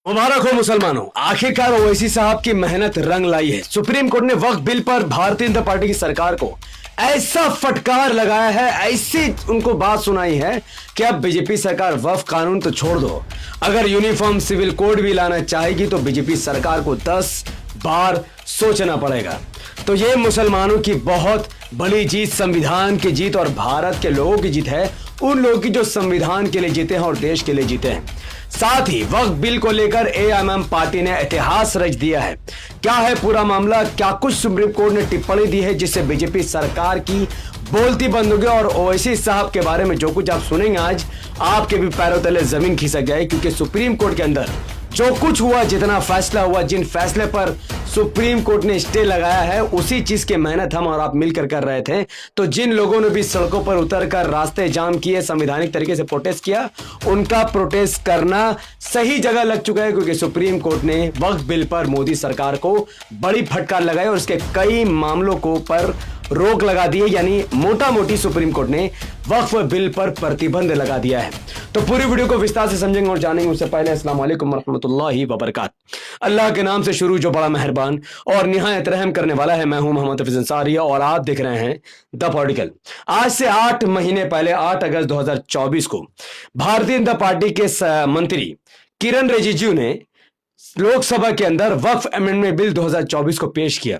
मुबारक हो मुसलमानों, आखिरकार ओवैसी साहब की मेहनत रंग लाई है। सुप्रीम कोर्ट ने वक्फ बिल पर भारतीय जनता पार्टी की सरकार को ऐसा फटकार लगाया है, ऐसी उनको बात सुनाई है कि अब बीजेपी सरकार वक्फ कानून तो छोड़ दो, अगर यूनिफॉर्म सिविल कोड भी लाना चाहेगी तो बीजेपी सरकार को 10 बार सोचना पड़ेगा। तो ये मुसलमानों की बहुत बड़ी जीत, संविधान की जीत और भारत के लोगों की जीत है, उन लोगों की जो संविधान के लिए जीते हैं और देश के लिए जीते हैं। साथ ही वक्फ बिल को लेकर एआईएमआईएम पार्टी ने इतिहास रच दिया है। क्या है पूरा मामला, क्या कुछ सुप्रीम कोर्ट ने टिप्पणी दी है जिससे बीजेपी सरकार की बोलती बंद हो गई, और ओवैसी साहब के बारे में जो कुछ आप सुनेंगे आज, आपके भी पैरों तले जमीन खिसक जाए, क्योंकि सुप्रीम कोर्ट के अंदर जो कुछ हुआ, जितना फैसला हुआ, जिन फैसले पर सुप्रीम कोर्ट ने स्टे लगाया है, उसी चीज की मेहनत हम और आप मिलकर कर रहे थे। तो जिन लोगों ने भी सड़कों पर उतरकर रास्ते जाम किए, संवैधानिक तरीके से प्रोटेस्ट किया, उनका प्रोटेस्ट करना सही जगह लग चुका है, क्योंकि सुप्रीम कोर्ट ने वक्फ बिल पर मोदी सरकार को बड़ी फटकार लगाई और इसके कई मामलों को पर रोक लगा दी है। यानी मोटा मोटी सुप्रीम कोर्ट ने वक्फ बिल पर प्रतिबंध लगा दिया है। तो पूरी वीडियो को विस्तार से समझेंगे और जानेंगे। उससे पहले अस्सलाम वालेकुम रहमतुल्लाहि व बरकात। अल्लाह के नाम से शुरू, जो बड़ा मेहरबान और निहायत रहम करने वाला है। मैं हूं मोहम्मद हफीज अंसारी और आप देख रहे हैं द पॉलिटिकल। आज से 8 महीने पहले 8 अगस्त 2024 को भारतीय जनता पार्टी के मंत्री किरण रिजिजू ने लोकसभा के अंदर वक्फ अमेंडमेंट बिल 2024 को पेश किया,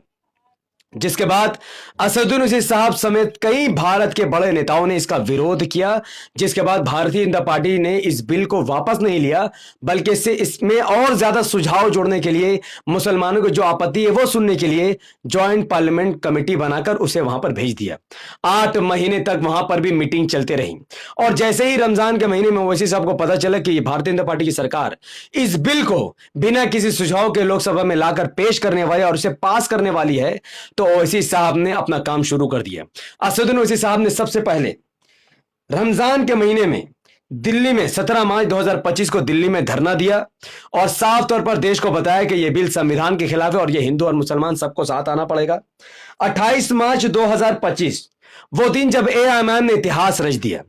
जिसके बाद असदुद्दीन ओवैसी साहब समेत कई भारत के बड़े नेताओं ने इसका विरोध किया। जिसके बाद भारतीय जनता पार्टी ने इस बिल को वापस नहीं लिया, बल्कि इसमें और ज्यादा सुझाव जोड़ने के लिए, मुसलमानों को जो आपत्ति है वो सुनने के लिए ज्वाइंट पार्लियामेंट कमेटी बनाकर उसे वहां पर भेज दिया। 8 महीने तक वहां पर भी मीटिंग चलते रही, और जैसे ही रमजान के महीने में ओवैसी साहब को पता चला कि भारतीय जनता पार्टी की सरकार इस बिल को बिना किसी सुझाव के लोकसभा में लाकर पेश करने वाली और उसे पास करने वाली है, तो ओवैसी साहब ने अपना काम शुरू कर दिया। असदुद्दीन ओवैसी साहब ने सबसे पहले रमजान के महीने में दिल्ली में 17 मार्च 2025 को दिल्ली में धरना दिया और साफ तौर पर देश को बताया कि यह बिल संविधान के खिलाफ है और यह हिंदू और मुसलमान सबको साथ आना पड़ेगा। 28 मार्च 2025 वो दिन जब एआईएमआईएम ने इतिहास रच दिया।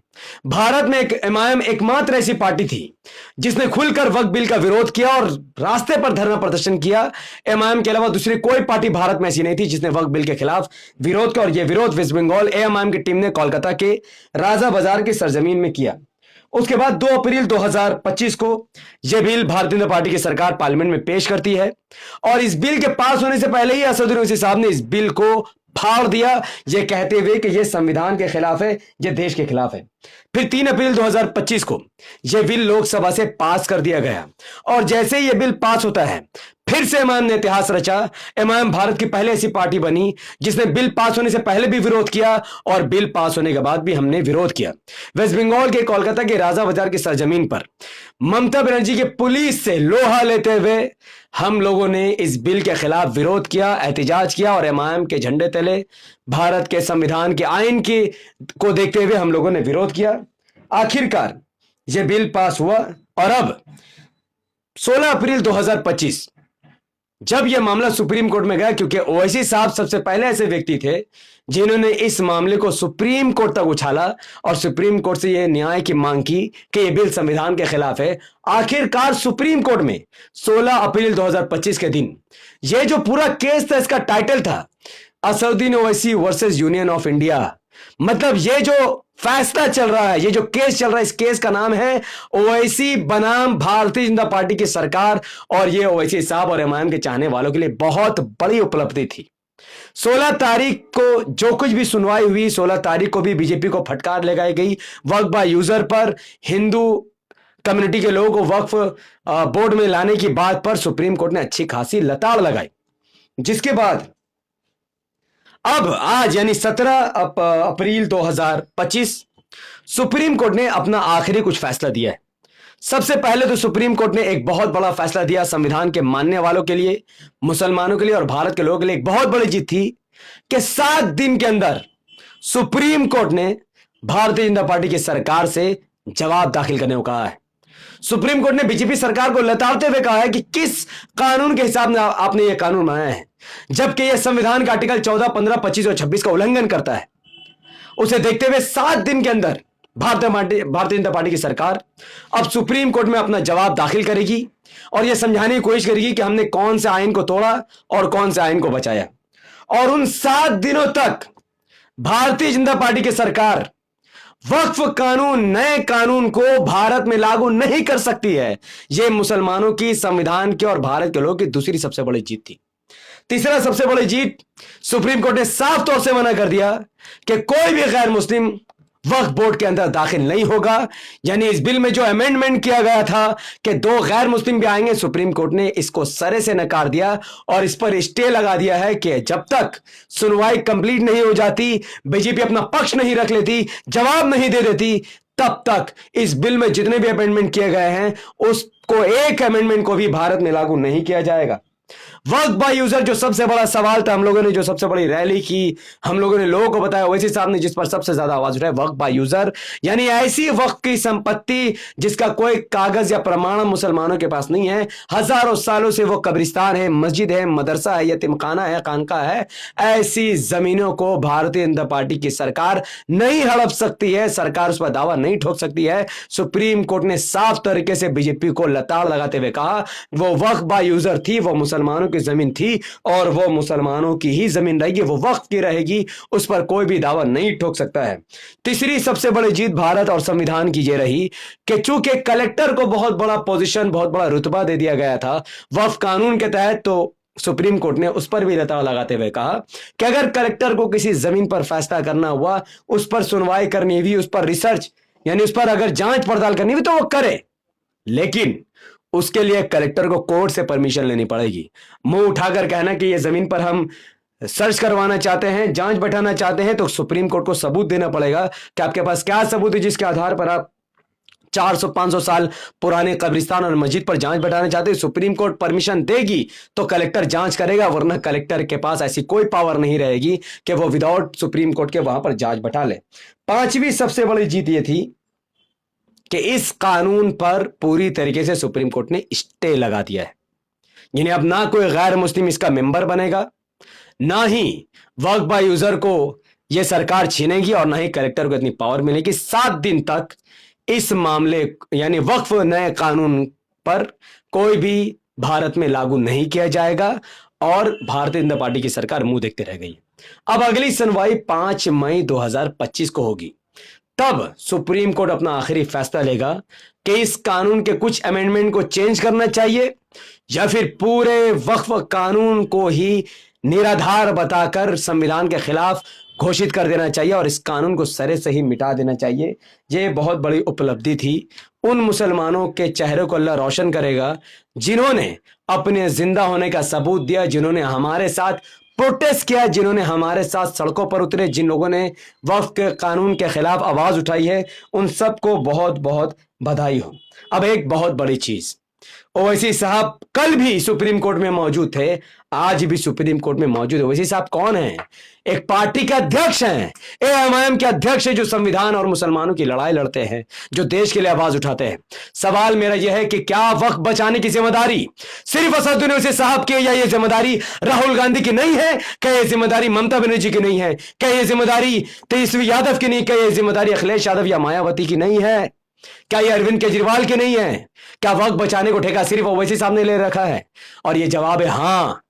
भारत में एमआईएम एकमात्र ऐसी पार्टी थी जिसने खुलकर वक्फ बिल का विरोध किया और रास्ते पर धरना प्रदर्शन किया। एमआईएम के अलावा दूसरी कोई पार्टी भारत में ऐसी नहीं थी जिसने वक्फ बिल के खिलाफ विरोध किया, और यह विरोध वेस्ट बंगाल एएमआईएम की टीम ने कोलकाता के राजा बाजार की सरजमीन में किया। उसके बाद 2 अप्रैल 2025 को यह बिल भारतीय जनता पार्टी की सरकार पार्लियामेंट में पेश करती है, और इस बिल के पास होने से पहले ही असदुद्दीन ओवैसी साहब ने इस बिल को फाड़ दिया, यह कहते हुए कि यह संविधान के खिलाफ है, यह देश के खिलाफ है। फिर 3 अप्रैल 2025 को यह बिल लोकसभा से पास कर दिया गया, और जैसे ही यह बिल पास होता है, फिर से एमआईएम ने इतिहास रचा। एमआईएम भारत की पहले ऐसी पार्टी बनी जिसने बिल पास होने से पहले भी विरोध किया, और बिल पास होने के बाद भी हमने विरोध किया। वेस्ट बंगाल के कोलकाता के राजा बाजार की सरजमीन पर ममता बनर्जी के पुलिस से लोहा लेते हुए हम लोगों ने इस बिल के खिलाफ विरोध किया, एहतजाज किया, और एमआईएम के झंडे तले भारत के संविधान के आईन की को देखते हुए हम लोगों ने विरोध किया। आखिरकार यह बिल पास हुआ, और अब 16 अप्रैल 2025 जब यह मामला सुप्रीम कोर्ट में गया, क्योंकि ओवैसी साहब सबसे पहले ऐसे व्यक्ति थे जिन्होंने इस मामले को सुप्रीम कोर्ट तक उछाला और सुप्रीम कोर्ट से यह न्याय की मांग की कि यह बिल संविधान के खिलाफ है। आखिरकार सुप्रीम कोर्ट में 16 अप्रैल 2025 के दिन यह जो पूरा केस था, इसका टाइटल था Asaduddin Owaisi versus union of India. मतलब ये जो फैसला चल रहा है, ये जो केस चल रहा है, इस केस का नाम है ओवैसी बनाम भारतीय जनता पार्टी की सरकार, और ये ओवैसी साहब और एमआईएम के चाहने वालों के लिए बहुत बड़ी उपलब्धि थी। 16 तारीख को जो कुछ भी सुनवाई हुई, 16 तारीख को भी बीजेपी को फटकार लगाई गई वक्फ बाय यूजर पर। हिंदू कम्युनिटी के लोगों को वक्फ बोर्ड में लाने की बात पर सुप्रीम कोर्ट ने अच्छी खासी लताड़ लगाई, जिसके बाद अब आज यानी 17 अप्रैल 2025 सुप्रीम कोर्ट ने अपना आखिरी कुछ फैसला दिया है। सबसे पहले तो सुप्रीम कोर्ट ने एक बहुत बड़ा फैसला दिया संविधान के मानने वालों के लिए, मुसलमानों के लिए और भारत के लोगों के लिए। एक बहुत बड़ी जीत थी कि 7 दिन के अंदर सुप्रीम कोर्ट ने भारतीय जनता पार्टी की सरकार से जवाब दाखिल करने को कहा है। सुप्रीम कोर्ट ने बीजेपी सरकार को लताड़ते हुए कहा है कि किस कानून के हिसाब से आपने यह कानून बनाया है, जबकि यह संविधान का आर्टिकल 14, 15, 25 और 26 का उल्लंघन करता है। उसे देखते हुए 7 दिन के अंदर भारतीय जनता पार्टी की सरकार अब सुप्रीम कोर्ट में अपना जवाब दाखिल करेगी और यह समझाने की कोशिश करेगी कि हमने कौन से आइन को तोड़ा और कौन से आइन को बचाया। और उन 7 दिनों तक भारतीय जनता पार्टी की सरकार वक्फ कानून, नए कानून को भारत में लागू नहीं कर सकती है। यह मुसलमानों की, संविधान की और भारत के लोगों की दूसरी सबसे बड़ी जीत थी। तीसरा सबसे बड़ी जीत, सुप्रीम कोर्ट ने साफ तौर से मना कर दिया कि कोई भी गैर मुस्लिम वक्फ बोर्ड के अंदर दाखिल नहीं होगा। यानी इस बिल में जो अमेंडमेंट किया गया था कि 2 गैर मुस्लिम भी आएंगे, सुप्रीम कोर्ट ने इसको सरे से नकार दिया और इस पर स्टे लगा दिया है कि जब तक सुनवाई कंप्लीट नहीं हो जाती, बीजेपी अपना पक्ष नहीं रख लेती, जवाब नहीं दे देती, तब तक इस बिल में जितने भी अमेंडमेंट किए गए हैं उसको, एक अमेंडमेंट को भी भारत में लागू नहीं किया जाएगा। वक्फ बाय यूजर जो सबसे बड़ा सवाल था, हम लोगों ने जो सबसे बड़ी रैली की, हम लोगों ने लोगों को बताया, ओवैसी साहब ने जिस पर सबसे ज्यादा आवाज उठाई, वक्फ बाय यूजर यानी ऐसी वक्फ की संपत्ति जिसका कोई कागज या प्रमाण मुसलमानों के पास नहीं है, हजारों सालों से वो कब्रिस्तान है, मस्जिद है, मदरसा है, यतीमखाना है, खानका है, ऐसी जमीनों को भारतीय जनता पार्टी की सरकार नहीं हड़प सकती है, सरकार उस पर दावा नहीं ठोक सकती है। सुप्रीम कोर्ट ने साफ तरीके से बीजेपी को लताड़ लगाते हुए कहा वो वक्फ बाय यूजर थी, वो मुसलमानों की जमीन थी और वो मुसलमानों की ही जमीन रहेगी, वो वक्फ की रहेगी, उस पर कोई भी दावा नहीं ठोक सकता है। तीसरी सबसे बड़ी जीत भारत और संविधान की ये रही कि चूंकि कलेक्टर को बहुत बड़ा पोजीशन, बहुत बड़ा रुतबा दे दिया गया था वक्फ कानून के तहत, तो सुप्रीम कोर्ट ने उस पर भी लताड़ लगाते हुए कहा कि अगर कलेक्टर को किसी जमीन पर फैसला करना हुआ, उस पर सुनवाई करनी हुई, उस पर रिसर्च यानी उस पर अगर जांच पड़ताल करनी हुई तो वो करे, लेकिन उसके लिए कलेक्टर को कोर्ट से परमिशन लेनी पड़ेगी। मुंह उठाकर कहना कि ये जमीन पर हम सर्च करवाना चाहते हैं, जांच बैठाना चाहते हैं, तो सुप्रीम कोर्ट को सबूत देना पड़ेगा कि आपके पास क्या सबूत है जिसके आधार पर आप 400-500 साल पुराने कब्रिस्तान और मस्जिद पर जांच बैठाना चाहते हैं। सुप्रीम कोर्ट परमिशन देगी तो कलेक्टर जांच करेगा, वरना कलेक्टर के पास ऐसी कोई पावर नहीं रहेगी कि वो विदाउट सुप्रीम कोर्ट के वहां पर जांच बैठा ले। पांचवी सबसे बड़ी जीत ये थी कि इस कानून पर पूरी तरीके से सुप्रीम कोर्ट ने स्टे लगा दिया है। यानी अब ना कोई गैर मुस्लिम इसका मेंबर बनेगा, ना ही वक्फ बाय यूजर को यह सरकार छीनेगी और ना ही कलेक्टर को इतनी पावर मिलेगी। 7 दिन तक इस मामले यानी वक्फ नए कानून पर कोई भी भारत में लागू नहीं किया जाएगा और भारतीय जनता पार्टी की सरकार मुंह देखते रह गई। अब अगली सुनवाई 5 मई 2025 को होगी। तब सुप्रीम कोर्ट अपना आखिरी फैसला लेगा कि इस कानून के कुछ अमेंडमेंट को चेंज करना चाहिए या फिर पूरे वक्फ कानून को ही निराधार बताकर संविधान के खिलाफ घोषित कर देना चाहिए और इस कानून को सरे से ही मिटा देना चाहिए। यह बहुत बड़ी उपलब्धि थी। उन मुसलमानों के चेहरे को अल्लाह रोशन करेगा जिन्होंने अपने जिंदा होने का सबूत दिया, जिन्होंने हमारे साथ प्रोटेस्ट किया, जिन्होंने हमारे साथ सड़कों पर उतरे, जिन लोगों ने वक्फ के कानून के खिलाफ आवाज उठाई है, उन सबको बहुत बहुत बधाई हो। अब एक बहुत बड़ी चीज, ओवैसी साहब कल भी सुप्रीम कोर्ट में मौजूद थे, आज भी सुप्रीम कोर्ट में मौजूद है। ओवैसी साहब कौन है? एक पार्टी के अध्यक्ष हैं, एएमआईएम के अध्यक्ष हैं, जो संविधान और मुसलमानों की लड़ाई लड़ते हैं, जो देश के लिए आवाज उठाते हैं। सवाल मेरा यह है कि क्या वक्फ बचाने की जिम्मेदारी सिर्फ असदुद्दीन ओवैसी साहब की, या ये जिम्मेदारी राहुल गांधी की नहीं है? क्या ये जिम्मेदारी ममता बनर्जी की नहीं है? क्या ये जिम्मेदारी तेजस्वी यादव की नहीं? क्या ये जिम्मेदारी अखिलेश यादव या मायावती की नहीं है? क्या ये अरविंद केजरीवाल की नहीं है? क्या वक्फ बचाने को ठेका सिर्फ ओवैसी साहब ने ले रखा है? और ये जवाब है हाँ।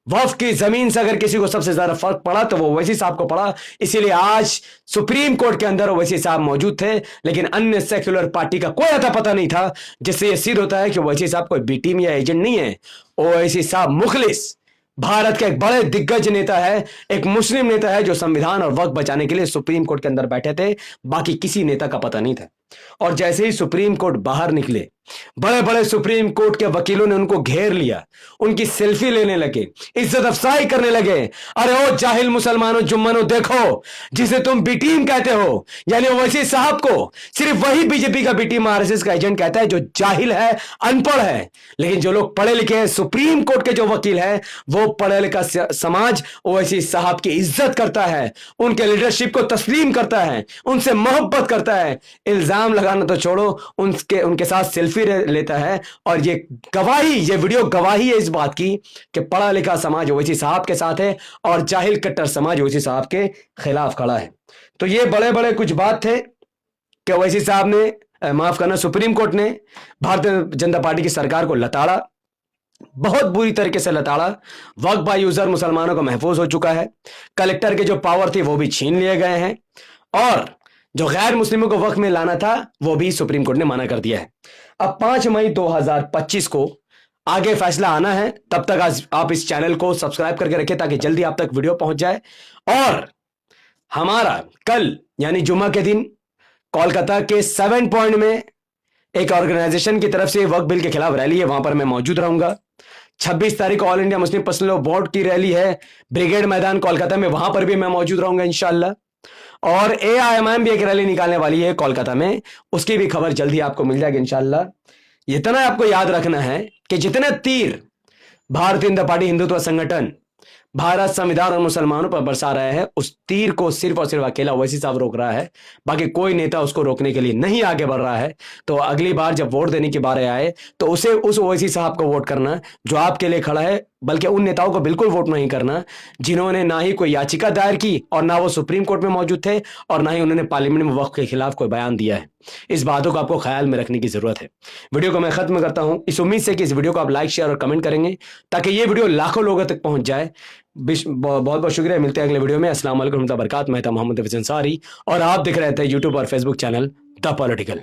वक्फ की जमीन से अगर किसी को सबसे ज्यादा फर्क पड़ा तो वो ओवैसी साहब को पड़ा। इसीलिए आज सुप्रीम कोर्ट के अंदर ओवैसी साहब मौजूद थे, लेकिन अन्य सेक्युलर पार्टी का कोई अता पता नहीं था, जिससे यह सिद्ध होता है कि ओवैसी साहब कोई बी टीम या एजेंट नहीं है। ओवैसी साहब मुखलिस भारत के एक बड़े दिग्गज नेता है, एक मुस्लिम नेता है, जो संविधान और वक्फ बचाने के लिए सुप्रीम कोर्ट के अंदर बैठे थे। बाकी किसी नेता का पता नहीं था। और जैसे ही सुप्रीम कोर्ट बाहर निकले, बड़े बड़े सुप्रीम कोर्ट के वकीलों ने उनको घेर लिया, उनकी सेल्फी लेने लगे, इज्जत अफसाई करने लगे। अरे ओ जाहिल मुसलमानों, जुम्मनों, देखो जिसे तुम बी टीम कहते हो, यानी ओवैसी साहब को सिर्फ वही बीजेपी का बी टीम आरएसएस का एजेंट कहता है जो जाहिल है, अनपढ़ है। लेकिन जो लोग पढ़े लिखे हैं, सुप्रीम कोर्ट के जो वकील हैं, वो पढ़े लिखा समाज ओवैसी साहब की इज्जत करता है, उनके लीडरशिप को तस्लीम करता है, उनसे मोहब्बत करता है। इल्जाम लगाना तो छोड़ो, उनके साथ सेल्फी लेता है। और ये गवाही, ये वीडियो गवाही है इस बात की कि पढ़ा लिखा समाज ओवैसी साहब के साथ है और जाहिल कट्टर समाज ओवैसी साहब के खिलाफ खड़ा है। तो ये बड़े बड़े कुछ बात थे कि ओवैसी साहब ने, माफ करना, सुप्रीम कोर्ट ने भारतीय जनता पार्टी की सरकार को लताड़ा, बहुत बुरी तरीके से लताड़ा। वक्फ बाय यूजर मुसलमानों को महफूज हो चुका है। कलेक्टर के जो पावर थे वो भी छीन लिए गए हैं, और जो गैर मुस्लिमों को वक्फ में लाना था वो भी सुप्रीम कोर्ट ने मना कर दिया है। अब 5 मई 2025 को आगे फैसला आना है। तब तक आज आप इस चैनल को सब्सक्राइब करके रखें ताकि जल्दी आप तक वीडियो पहुंच जाए। और हमारा कल यानी जुम्मा के दिन कोलकाता के 7 पॉइंट में एक ऑर्गेनाइजेशन की तरफ से वक्फ बिल के खिलाफ रैली है, वहां पर मैं मौजूद रहूंगा। 26 तारीख को all India Muslim personal law board की रैली है ब्रिगेड मैदान कोलकाता में, वहां पर भी मैं मौजूद रहूंगा इंशाल्लाह। और AIMIM भी एक रैली निकालने वाली है कोलकाता में, उसकी भी खबर जल्दी आपको मिल जाएगी इंशाल्लाह। इतना आपको याद रखना है कि जितने तीर भारतीय जनता पार्टी हिंदुत्व संगठन भारत संविधान और मुसलमानों पर बरसा रहे हैं, उस तीर को सिर्फ और सिर्फ अकेला ओवैसी साहब रोक रहा है, बाकी कोई नेता उसको रोकने के लिए नहीं आगे बढ़ रहा है। तो अगली बार जब वोट देने की बारी आए तो उसे उस ओवैसी साहब को वोट करना जो आपके लिए खड़ा है, बल्कि उन नेताओं को बिल्कुल वोट नहीं करना जिन्होंने ना ही कोई याचिका दायर की और ना वो सुप्रीम कोर्ट में मौजूद थे और ना ही उन्होंने पार्लियामेंट में वक्फ के खिलाफ कोई बयान दिया है। इस बातों को आपको ख्याल में रखने की जरूरत है। वीडियो को मैं खत्म करता हूं इस उम्मीद से कि इस वीडियो को आप लाइक, शेयर और कमेंट करेंगे ताकि ये वीडियो लाखों लोगों तक पहुंच जाए। बहुत बहुत शुक्रिया। मिलते हैं अगले वीडियो में। अस्सलाम वालेकुम व रहमतुल्लाहि व बरकातहू। मैं था मोहम्मद हफीज अंसारी और आप देख रहे थे यूट्यूब और फेसबुक चैनल द पॉलिटिकल।